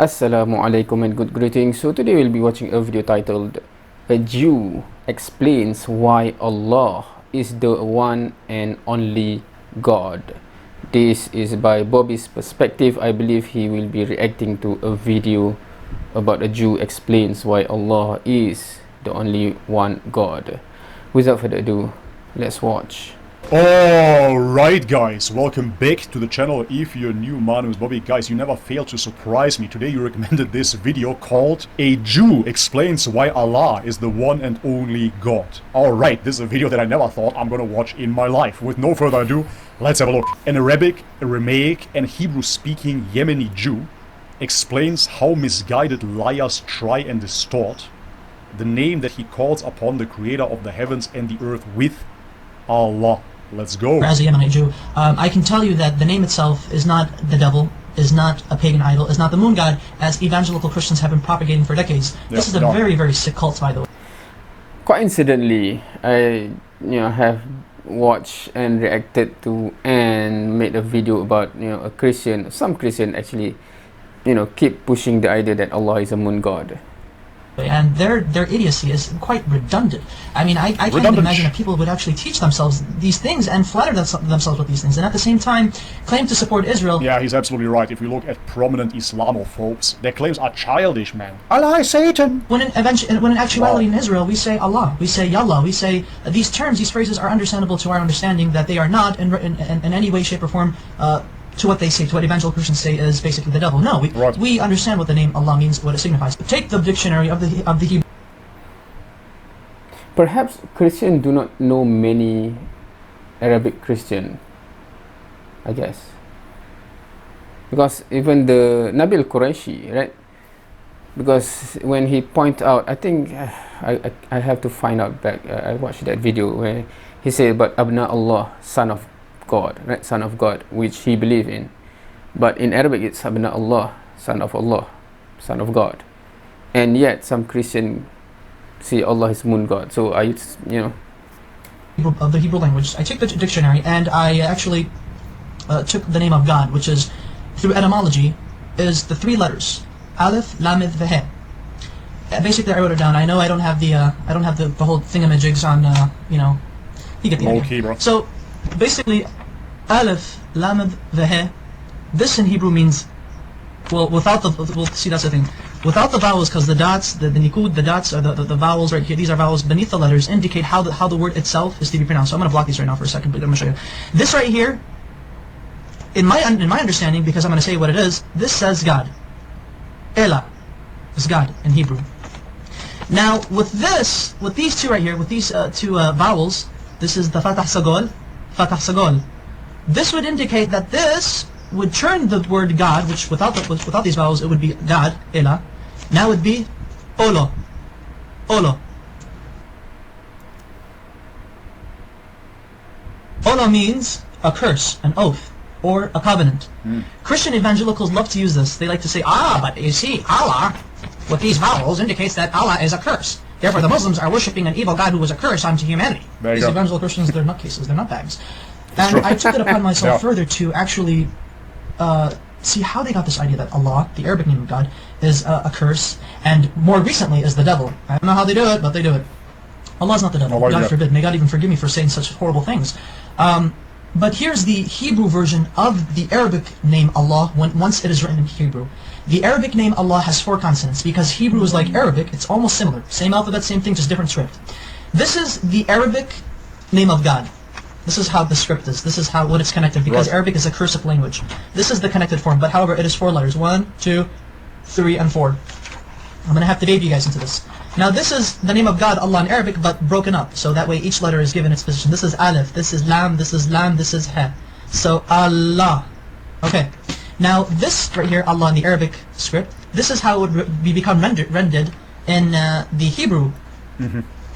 Assalamu alaikum and good greetings. So today we'll be watching a video titled A Jew Explains Why Allah is the One and Only God. This is by Bobby's Perspective. I believe he will be reacting to a video about a Jew explains why Allah is the only one God. Without further ado, let's watch. Alright guys, welcome back to the channel. If you're new, my name is Bobby. Guys, you never fail to surprise me. Today you recommended this video called A Jew Explains Why Allah is the One and Only God. Alright, this is a video that I never thought I'm gonna watch in my life. With no further ado, let's have a look. An Arabic, Aramaic and Hebrew-speaking Yemeni Jew explains how misguided liars try and distort the name that he calls upon the creator of the heavens and the earth with Allah. Let's go. As a Yemenite Jew, I can tell you that the name itself is not the devil, is not a pagan idol, is not the moon god, as evangelical Christians have been propagating for decades. This is a very, very sick cult, by the way. Coincidentally, I have watched and reacted to and made a video about a Christian. Some Christian actually keep pushing the idea that Allah is a moon god. And their idiocy is quite redundant. I mean, I can't even imagine that people would actually teach themselves these things and flatter themselves with these things, and at the same time claim to support Israel. Yeah, he's absolutely right. If we look at prominent Islamophobes, their claims are childish, man. Allah is Satan! When in actuality in Israel, we say Allah, we say Yallah, we say these terms, these phrases are understandable to our understanding, that they are not in any way, shape, or form to what they say, to what evangelical Christians say is basically the devil. No, we understand what the name Allah means, what it signifies. Take the dictionary of the Hebrew. Perhaps Christians do not know many Arabic Christian, I guess, because even the Nabil Qureshi, right? Because when he point out, I think I have to find out back. I watched that video where he said about Abna Allah, son of God, right? Son of God, which he believed in. But in Arabic it's Abna Allah, son of God. And yet some Christian see Allah is moon god. So I of the Hebrew language, I took the dictionary and I actually took the name of God, which is, through etymology, is the three letters Aleph, Lamed, Veh. Basically I wrote it down. I know I don't have the whole thingamajigs on you get the idea. Bro. So basically, Aleph, Lamed, Veh, this in Hebrew means, well, without the, see, that's the thing, without the vowels, because the dots, the nikud, the dots, are the vowels right here, these are vowels beneath the letters, indicate how the word itself is to be pronounced. So I'm going to block these right now for a second, but I'm going to show you. This right here, in my understanding, because I'm going to say what it is, this says God. Elah is God in Hebrew. Now, with these two right here, with these two vowels, this is the Fatah Sagol, Fatah Sagol. This would indicate that this would turn the word God, which without these vowels it would be God, Elah. Now it would be Olo, Olo. Olo means a curse, an oath, or a covenant. Christian evangelicals love to use this. They like to say, but you see, Allah, with these vowels, indicates that Allah is a curse. Therefore, the Muslims are worshipping an evil God who was a curse onto humanity. These evangelical Christians, they're nutcases, they're nutbags. And I took it upon myself further to actually see how they got this idea that Allah, the Arabic name of God, is a curse, and more recently is the devil. I don't know how they do it, but they do it. Allah is not the devil. God forbid. May God even forgive me for saying such horrible things. But here's the Hebrew version of the Arabic name Allah once it is written in Hebrew. The Arabic name Allah has 4 consonants, because Hebrew is like Arabic, it's almost similar. Same alphabet, same thing, just different script. This is the Arabic name of God. This is how the script is. This is what it's connected, because Arabic is a cursive language. This is the connected form, but however, it is 4 letters. 1, 2, 3, and 4. I'm going to have to baby you guys into this. Now this is the name of God, Allah in Arabic, but broken up, so that way each letter is given its position. This is Aleph, this is Lam, this is Lam, this is He. So Allah. Okay. Now this right here, Allah in the Arabic script, this is how it would become rendered in the Hebrew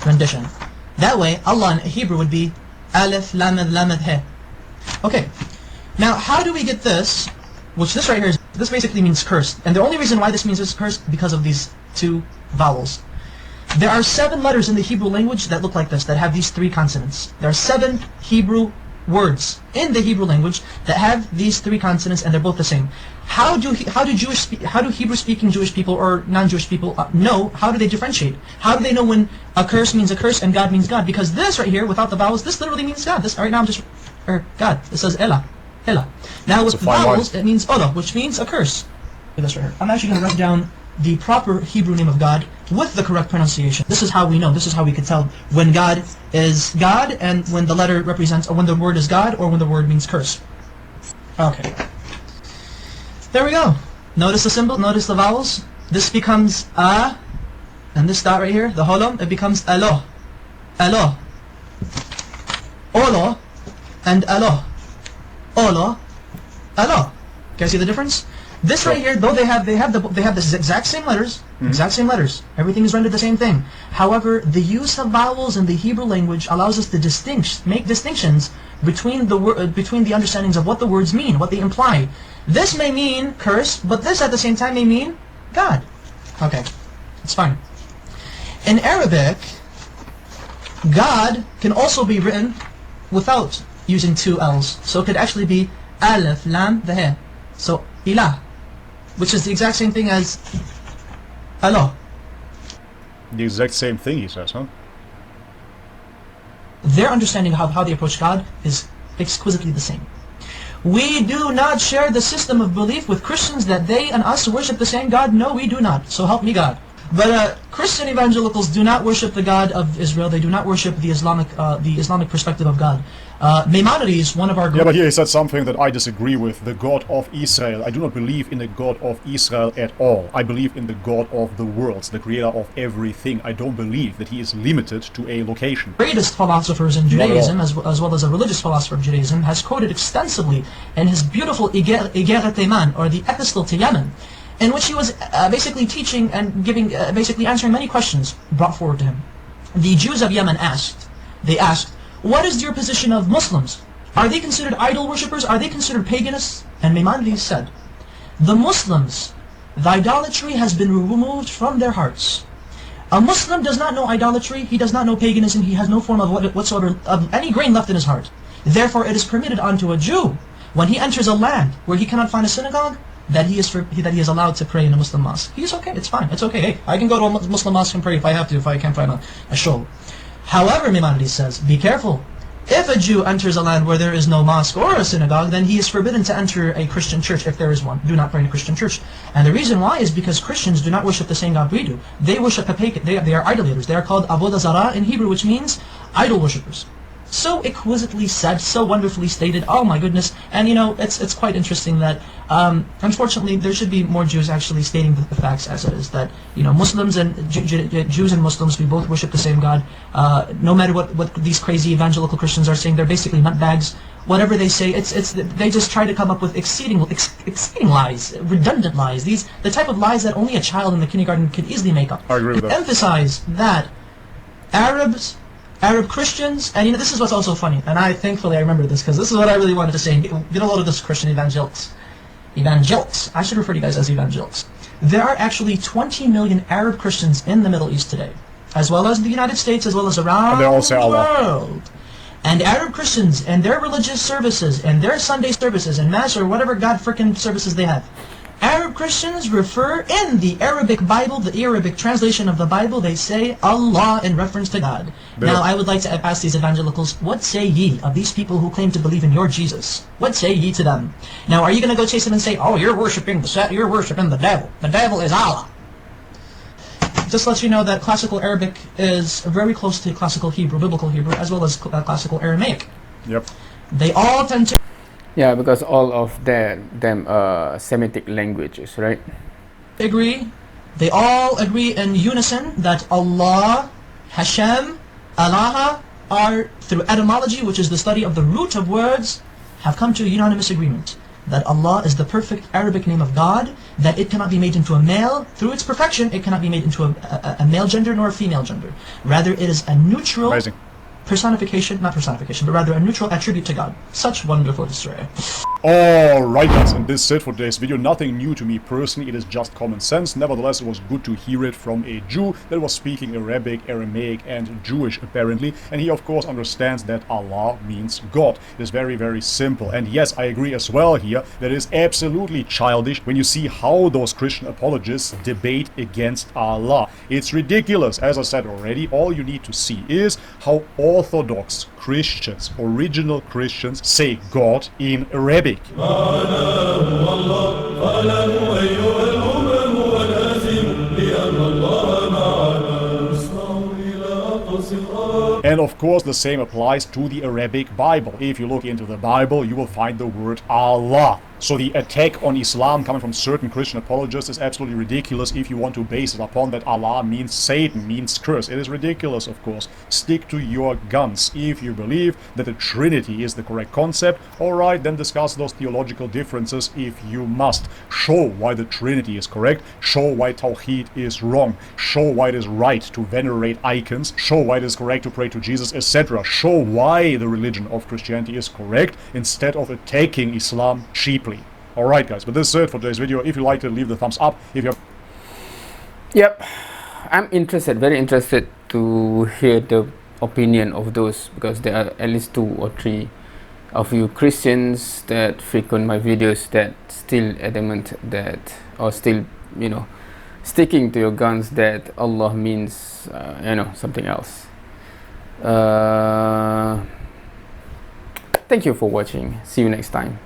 rendition. That way, Allah in Hebrew would be Aleph, Lamed, Lamed, He. Okay. Now how do we get this, which this right here is, this basically means cursed. And the only reason why this means it's cursed, because of these 2 vowels. There are 7 letters in the Hebrew language that look like this, that have these 3 consonants. There are 7 Hebrew words in the Hebrew language that have these three consonants and they're both the same. How do Hebrew-speaking Jewish people or non-Jewish people know? How do they differentiate? How do they know when a curse means a curse and God means God? Because this right here, without the vowels, this literally means God. This right now I'm just, or God. It says Ella, Ella. Now with the vowels, it means Ola, which means a curse. This right here. I'm actually going to write down the proper Hebrew name of God with the correct pronunciation. This is how we know. This is how we can tell when God is God and when the letter represents, or when the word is God, or when the word means curse. Okay. There we go. Notice the symbol, notice the vowels. This becomes A, and this dot right here, the holom, it becomes Alo. Alo. Olo, and Alo. Olo, Alo. Can you see the difference? This right here, though they have the exact same letters, Everything is rendered the same thing. However, the use of vowels in the Hebrew language allows us to make distinctions between the understandings of what the words mean, what they imply. This may mean curse, but this at the same time may mean God. Okay, it's fine. In Arabic, God can also be written without using two L's. So it could actually be Alif, Lam, the He. So Ilah, which is the exact same thing as Allah. The exact same thing, he says, huh? Their understanding of how they approach God is exquisitely the same. We do not share the system of belief with Christians that they and us worship the same God. No, we do not. So help me God. But Christian evangelicals do not worship the God of Israel. They do not worship the Islamic perspective of God. Maimonides, one of our... Yeah, but here he said something that I disagree with. The God of Israel. I do not believe in the God of Israel at all. I believe in the God of the worlds, the creator of everything. I don't believe that he is limited to a location. Greatest philosophers in Judaism, as well as a religious philosopher of Judaism, has quoted extensively in his beautiful Igeret Teman, or the Epistle to Yemen, in which he was basically teaching and basically answering many questions brought forward to him. The Jews of Yemen asked, what is your position of Muslims? Are they considered idol worshippers? Are they considered paganists? And Maimonides said, the Muslims, the idolatry has been removed from their hearts. A Muslim does not know idolatry, he does not know paganism, he has no form of whatsoever of any grain left in his heart. Therefore it is permitted unto a Jew, when he enters a land where he cannot find a synagogue, that he is allowed to pray in a Muslim mosque. He's okay, it's fine, it's okay. Hey, I can go to a Muslim mosque and pray if I have to, if I can't find a shul. However, Maimonides says, be careful. If a Jew enters a land where there is no mosque or a synagogue, then he is forbidden to enter a Christian church if there is one. Do not pray in a Christian church. And the reason why is because Christians do not worship the same God we do. They worship a pagan. They are idolaters. They are called Avodah Zarah in Hebrew, which means idol worshippers. So exquisitely said, so wonderfully stated. Oh my goodness! And you know, it's quite interesting that unfortunately there should be more Jews actually stating the facts as it is. That you know, Muslims and Jews and Muslims, we both worship the same God. No matter what these crazy evangelical Christians are saying, they're basically nutbags. Whatever they say, they just try to come up with exceeding lies, redundant lies. The type of lies that only a child in the kindergarten could easily make up. I agree with that. Emphasize that Arab Christians, and you know, this is what's also funny, and thankfully I remember this, because this is what I really wanted to say, and get a load of this Christian evangelics, I should refer to you guys as evangelics. There are actually 20 million Arab Christians in the Middle East today, as well as the United States, as well as around the world. And Arab Christians, and their religious services, and their Sunday services, and Mass, or whatever God frickin' services they have, Arab Christians refer in the Arabic Bible, the Arabic translation of the Bible, they say Allah in reference to God. Now I would like to ask these evangelicals, what say ye of these people who claim to believe in your Jesus? What say ye to them? Now are you going to go chase them and say, oh, you're worshipping the devil. The devil is Allah. Just let you know that classical Arabic is very close to classical Hebrew, biblical Hebrew, as well as classical Aramaic. Yep. They all tend to... Yeah, because all of them are Semitic languages, right? They all agree in unison that Allah, Hashem, Allah are, through etymology, which is the study of the root of words, have come to a unanimous agreement that Allah is the perfect Arabic name of God, that it cannot be made into a male. Through its perfection, it cannot be made into a male gender nor a female gender. Rather, it is a neutral... Amazing. personification, not personification, but rather a neutral attribute to God. Such wonderful history. Alright guys, and this is it for today's video. Nothing new to me personally, it is just common sense. Nevertheless, it was good to hear it from a Jew that was speaking Arabic, Aramaic and Jewish apparently, and he of course understands that Allah means God. It is very, very simple. And yes, I agree as well here that it is absolutely childish when you see how those Christian apologists debate against Allah. It's ridiculous. As I said already, all you need to see is how Orthodox Christians, original Christians, say God in Arabic. And of course the same applies to the Arabic Bible. If you look into the Bible, you will find the word Allah. So the attack on Islam coming from certain Christian apologists is absolutely ridiculous if you want to base it upon that Allah means Satan, means curse. It is ridiculous, of course. Stick to your guns. If you believe that the Trinity is the correct concept, alright, then discuss those theological differences if you must. Show why the Trinity is correct, show why Tawheed is wrong, show why it is right to venerate icons, show why it is correct to pray to Jesus, etc. Show why the religion of Christianity is correct instead of attacking Islam cheaply. Alright guys, but this is it for today's video. If you liked it, leave the thumbs up. If you have... Yep, I'm interested, very interested to hear the opinion of those, because there are at least 2 or 3 of you Christians that frequent my videos that still adamant that, or still, you know, sticking to your guns that Allah means, you know, something else. Thank you for watching. See you next time.